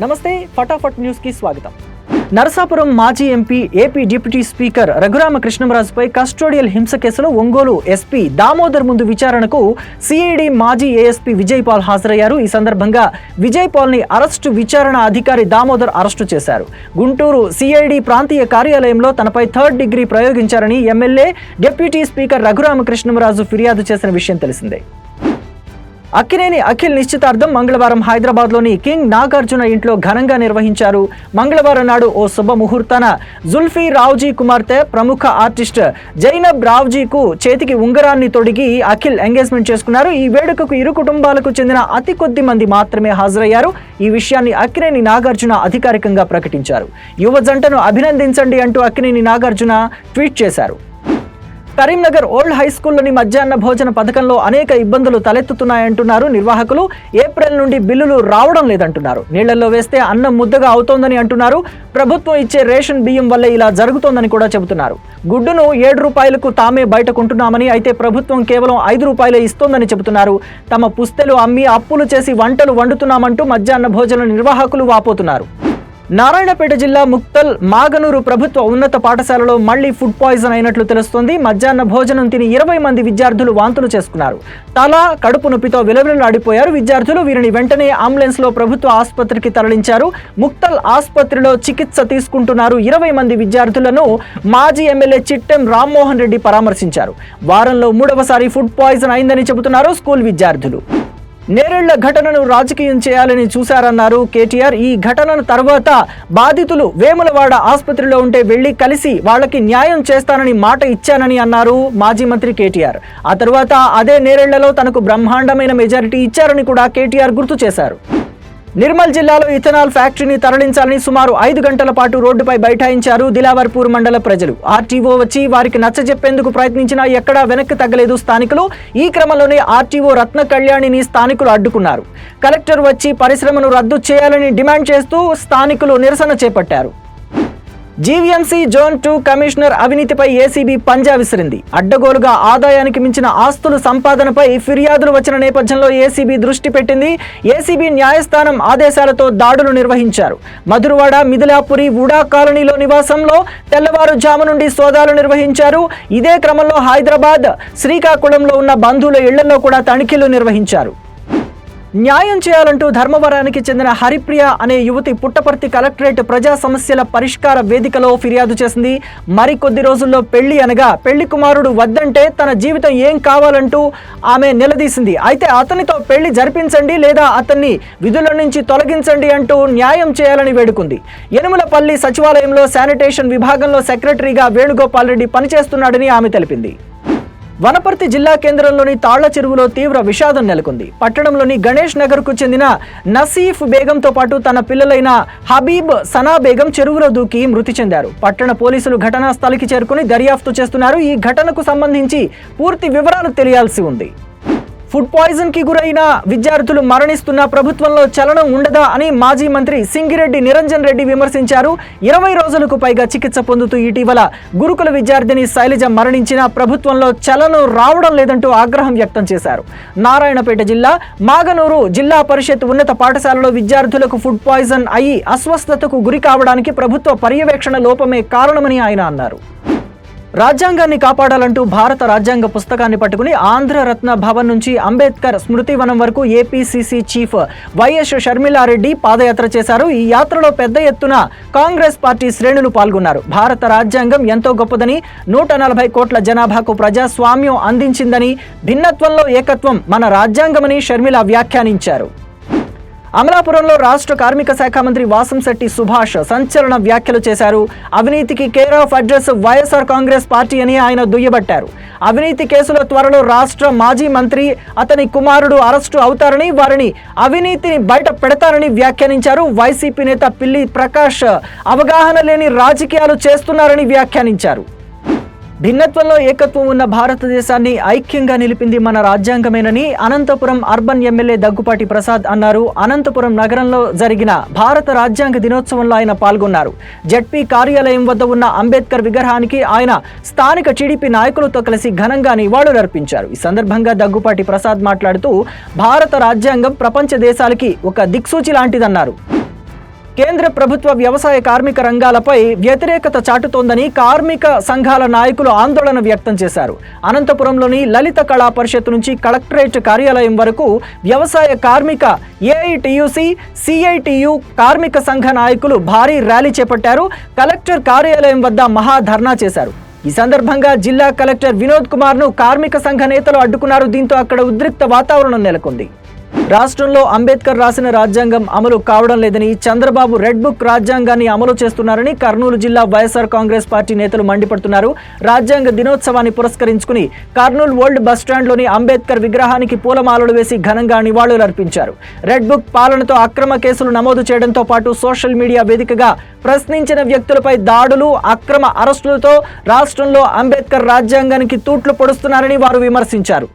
నమస్తే, ఫటాఫట్ న్యూస్ కి స్వాగతం. నరసాపురం మాజీ ఎంపీ, ఏపీ డిప్యూటీ స్పీకర్ రఘురామకృష్ణంరాజుపై కస్టోడియల్ హింస కేసులో ఒంగోలు ఎస్పీ దామోదర్ ముందు విచారణకు సిఐడి మాజీ ఏఎస్పీ విజయ్ పాల్ హాజరయ్యారు. ఈ సందర్భంగా విజయ్ పాల్ ని విచారణ అధికారి దామోదర్ అరెస్టు చేశారు. గుంటూరు సిఐడి ప్రాంతీయ కార్యాలయంలో తనపై 3rd డిగ్రీ ప్రయోగించారని ఎమ్మెల్యే, డిప్యూటీ స్పీకర్ రఘురామకృష్ణంరాజు ఫిర్యాదు చేసిన విషయం తెలిసిందే. అక్కినేని అఖిల్ నిశ్చితార్థం మంగళవారం హైదరాబాద్లోని కింగ్ నాగార్జున ఇంట్లో ఘనంగా నిర్వహించారు. మంగళవారం నాడు ఓ శుభ ముహూర్తాన జుల్ఫీ రావ్జీ కుమార్తె, ప్రముఖ ఆర్టిస్ట్ జైనబ్ రావ్జీకు చేతికి ఉంగరాన్ని తొడిగి అఖిల్ ఎంగేజ్మెంట్ చేసుకున్నారు. ఈ వేడుకకు ఇరు కుటుంబాలకు చెందిన అతి కొద్ది మంది మాత్రమే హాజరయ్యారు. ఈ విషయాన్ని అక్కినేని నాగార్జున అధికారికంగా ప్రకటించారు. యువ జంటను అభినందించండి అంటూ అక్కినేని నాగార్జున ట్వీట్ చేశారు. కరీంనగర్ ఓల్డ్ హై స్కూల్లోని మధ్యాహ్న భోజన పథకంలో అనేక ఇబ్బందులు తలెత్తుతున్నాయంటున్నారు నిర్వాహకులు. ఏప్రిల్ నుండి బిల్లులు రావడం లేదంటున్నారు. నీళ్లలో వేస్తే అన్నం ముద్దగా అవుతోందని అంటున్నారు. ప్రభుత్వం ఇచ్చే రేషన్ బియ్యం వల్లే ఇలా జరుగుతోందని కూడా చెబుతున్నారు. గుడ్డును 7 రూపాయలకు తామే బయట కొంటున్నామని, అయితే ప్రభుత్వం కేవలం 5 రూపాయలే ఇస్తోందని చెబుతున్నారు. తమ పుస్తెలు అమ్మి అప్పులు చేసి వంటలు వండుతున్నామంటూ మధ్యాహ్న భోజన నిర్వాహకులు వాపోతున్నారు. నారాయణపేట జిల్లా ముక్తల్ మాగనూరు ప్రభుత్వ ఉన్నత పాఠశాలలో మళ్లీ ఫుడ్ పాయిజన్ అయినట్లు తెలుస్తోంది. మధ్యాహ్న భోజనం తిని 20 మంది విద్యార్థులు వాంతులు చేసుకున్నారు. తల, కడుపు నొప్పితో విలవిలలాడిపోయారు విద్యార్థులు. వీరిని వెంటనే అంబులెన్స్ లో ప్రభుత్వ ఆసుపత్రికి తరలించారు. ముక్తల్ ఆసుపత్రిలో చికిత్స తీసుకుంటున్నారు. 20 మంది విద్యార్థులను మాజీ ఎమ్మెల్యే చిట్టెం రామ్మోహన్ రెడ్డి పరామర్శించారు. వారంలో 3వసారి ఫుడ్ పాయిజన్ అయిందని చెబుతున్నారు స్కూల్ విద్యార్థులు. నేరేళ్ల ఘటనను రాజకీయం చేయాలని చూశారన్నారు కేటీఆర్. ఈ ఘటనను తర్వాత బాధితులు వేములవాడ ఆసుపత్రిలో ఉంటే వెళ్లి కలిసి వాళ్ళకి న్యాయం చేస్తానని మాట ఇచ్చానని అన్నారు మాజీ మంత్రి కేటీఆర్. ఆ తర్వాత అదే నేరేళ్లలో తనకు బ్రహ్మాండమైన మెజారిటీ ఇచ్చారని కూడా కేటీఆర్ గుర్తు చేశారు. నిర్మల్ జిల్లాలో ఇథనాల్ ఫ్యాక్టరీని తరలించాలని సుమారు 5 గంటల పాటు రోడ్డుపై బైఠాయించారు దిలావర్పూర్ మండల ప్రజలు. ఆర్టీఓ వచ్చి వారికి నచ్చజెప్పేందుకు ప్రయత్నించినా ఎక్కడా వెనక్కి తగ్గలేదు స్థానికులు. ఈ క్రమంలోనే ఆర్టీఓ రత్న కళ్యాణిని స్థానికులు అడ్డుకున్నారు. కలెక్టర్ వచ్చి పరిశ్రమను రద్దు చేయాలని డిమాండ్ చేస్తూ స్థానికులు నిరసన చేపట్టారు. జీవీఎంసీ జోన్ 2 కమిషనర్ అవినీతిపై ఏసీబీ పంజా విసిరింది. అడ్డగోలుగా ఆదాయానికి మించిన ఆస్తుల సంపాదనపై ఫిర్యాదులు వచ్చిన నేపథ్యంలో ఏసీబీ దృష్టి పెట్టింది. ఏసీబీ న్యాయస్థానం ఆదేశాలతో దాడులు నిర్వహించారు. మధురవాడ, మిథిలాపురి, వుడా కాలనీలో నివాసంలో తెల్లవారుజాము నుండి సోదాలు నిర్వహించారు. ఇదే క్రమంలో హైదరాబాద్, శ్రీకాకుళంలో ఉన్న బంధువుల ఇళ్లలో కూడా తనిఖీలు నిర్వహించారు. న్యాయం చేయాలంటూ ధర్మవరానికి చెందిన హరిప్రియ అనే యువతి పుట్టపర్తి కలెక్టరేట్ ప్రజా సమస్యల పరిష్కార వేదికలో ఫిర్యాదు చేసింది. మరికొద్ది రోజుల్లో పెళ్లి అనగా పెళ్లి కుమారుడు వద్దంటే తన జీవితం ఏం కావాలంటూ ఆమె నిలదీసింది. అయితే అతనితో పెళ్లి జరిపించండి లేదా అతన్ని విధుల నుంచి తొలగించండి అంటూ న్యాయం చేయాలని వేడుకుంది. యనుమలపల్లి సచివాలయంలో శానిటేషన్ విభాగంలో సెక్రటరీగా వేణుగోపాల్ రెడ్డి పనిచేస్తున్నాడని ఆమె తెలిపింది. వనపర్తి జిల్లా కేంద్రంలోని తాళ్ల చెరువులో తీవ్ర విషాదం నెలకొంది. పట్టణంలోని గణేష్ నగర్కు చెందిన నసీఫ్ బేగంతో పాటు తన పిల్లలైన హబీబ్, సనా బేగం చెరువులో దూకి మృతి చెందారు. పట్టణ పోలీసులు ఘటనా స్థలికి చేరుకుని దర్యాప్తు చేస్తున్నారు. ఈ ఘటనకు సంబంధించి పూర్తి వివరాలు తెలియాల్సి ఉంది. ఫుడ్ పాయిజన్ కి గురైన విద్యార్థులు మరణిస్తున్న ప్రభుత్వంలో చలనం ఉండదా అని మాజీ మంత్రి సింగిరెడ్డి నిరంజన్ రెడ్డి విమర్శించారు. 20 రోజులకు పైగా చికిత్స పొందుతూ ఇటీవల గురుకుల విద్యార్థిని శైలజ మరణించిన ప్రభుత్వంలో చలనం రావడం లేదంటూ ఆగ్రహం వ్యక్తం చేశారు. నారాయణపేట జిల్లా మాగనూరు జిల్లా పరిషత్ ఉన్నత పాఠశాలలో విద్యార్థులకు ఫుడ్ పాయిజన్ అయి అస్వస్థతకు గురి కావడానికి ప్రభుత్వ పర్యవేక్షణ లోపమే కారణమని ఆయన అన్నారు. రాజ్యాంగాన్ని కాపాడాలంటూ భారత రాజ్యాంగ పుస్తకాన్ని పట్టుకుని ఆంధ్రరత్న భవన్ నుంచి అంబేద్కర్ స్మృతివనం వరకు ఏపీసీసీ చీఫ్ వైఎస్ షర్మిలారెడ్డి పాదయాత్ర చేశారు. ఈ యాత్రలో పెద్ద ఎత్తున కాంగ్రెస్ పార్టీ శ్రేణులు పాల్గొన్నారు. భారత రాజ్యాంగం ఎంతో గొప్పదని, 140 కోట్ల జనాభాకు ప్రజాస్వామ్యం అందించిందని, భిన్నత్వంలో ఏకత్వం మన రాజ్యాంగమని షర్మిల వ్యాఖ్యానించారు. అమలాపురంలో రాష్ట్ర కార్మిక శాఖ మంత్రి వాసంశెట్టి సుభాష్ సంచలన వ్యాఖ్యలు చేశారు. అవినీతికి care of address YSR Congress party అని ఆయన దుయ్యబట్టారు. అవినీతి కేసులో త్వరలో రాష్ట్ర మాజీ మంత్రి, అతని కుమారుడు అరెస్టు అవుతారని, వారిని అవినీతిని బయట పెడతారని వ్యాఖ్యానించారు. వైసీపీ నేత పిల్లి ప్రకాష్ అవగాహన లేని రాజకీయాలు చేస్తున్నారని వ్యాఖ్యానించారు. భిన్నత్వంలో ఏకత్వం ఉన్న భారతదేశాన్ని ఐక్యంగా నిలిపింది మన రాజ్యాంగమేనని అనంతపురం అర్బన్ ఎమ్మెల్యే దగ్గుపాటి ప్రసాద్ అన్నారు. అనంతపురం నగరంలో జరిగిన భారత రాజ్యాంగ దినోత్సవంలో ఆయన పాల్గొన్నారు. జడ్పీ కార్యాలయం వద్ద ఉన్న అంబేద్కర్ విగ్రహానికి ఆయన స్థానిక టీడీపీ నాయకులతో కలిసి ఘనంగా నివాళులర్పించారు. ఈ సందర్భంగా దగ్గుపాటి ప్రసాద్ మాట్లాడుతూ భారత రాజ్యాంగం ప్రపంచ దేశాలకి ఒక దిక్సూచి లాంటిదన్నారు. కేంద్ర ప్రభుత్వ వ్యవసాయ కార్మిక రంగాలపై వ్యతిరేకత చాటుతోందని కార్మిక సంఘాల నాయకులు ఆందోళన వ్యక్తం చేశారు. అనంతపురంలోని లలిత కళా పరిషత్ నుంచి కలెక్టరేట్ కార్యాలయం వరకు వ్యవసాయ కార్మిక ఏఐటియుసి, సిఐటియు కార్మిక సంఘ నాయకులు భారీ ర్యాలీ చేపట్టారు. కలెక్టర్ కార్యాలయం వద్ద మహాధర్నా చేశారు. ఈ సందర్భంగా జిల్లా కలెక్టర్ వినోద్ కుమార్ ను కార్మిక సంఘ నేతలు అడ్డుకున్నారు. దీంతో అక్కడ ఉద్రిక్త వాతావరణం నెలకొంది. రాష్ట్రంలో అంబేద్కర్ రాసిన రాజ్యాంగం అమలు కావడం లేదని, చంద్రబాబు రెడ్ బుక్ రాజ్యాంగాన్ని అమలు చేస్తున్నారని కర్నూలు జిల్లా వైఎస్ఆర్ కాంగ్రెస్ పార్టీ నేతలు మండిపడుతున్నారు. రాజ్యాంగ దినోత్సవాన్ని పురస్కరించుకుని కర్నూలు ఓల్డ్ బస్టాండ్లోని అంబేద్కర్ విగ్రహానికి పూలమాలలు వేసి ఘనంగా నివాళులర్పించారు. రెడ్ బుక్ పాలనతో అక్రమ కేసులు నమోదు చేయడంతో పాటు సోషల్ మీడియా వేదికగా ప్రశ్నించిన వ్యక్తులపై దాడులు, అక్రమ అరెస్టులతో రాష్ట్రంలో అంబేద్కర్ రాజ్యాంగానికి తూట్లు పొడుస్తున్నారని వారు విమర్శించారు.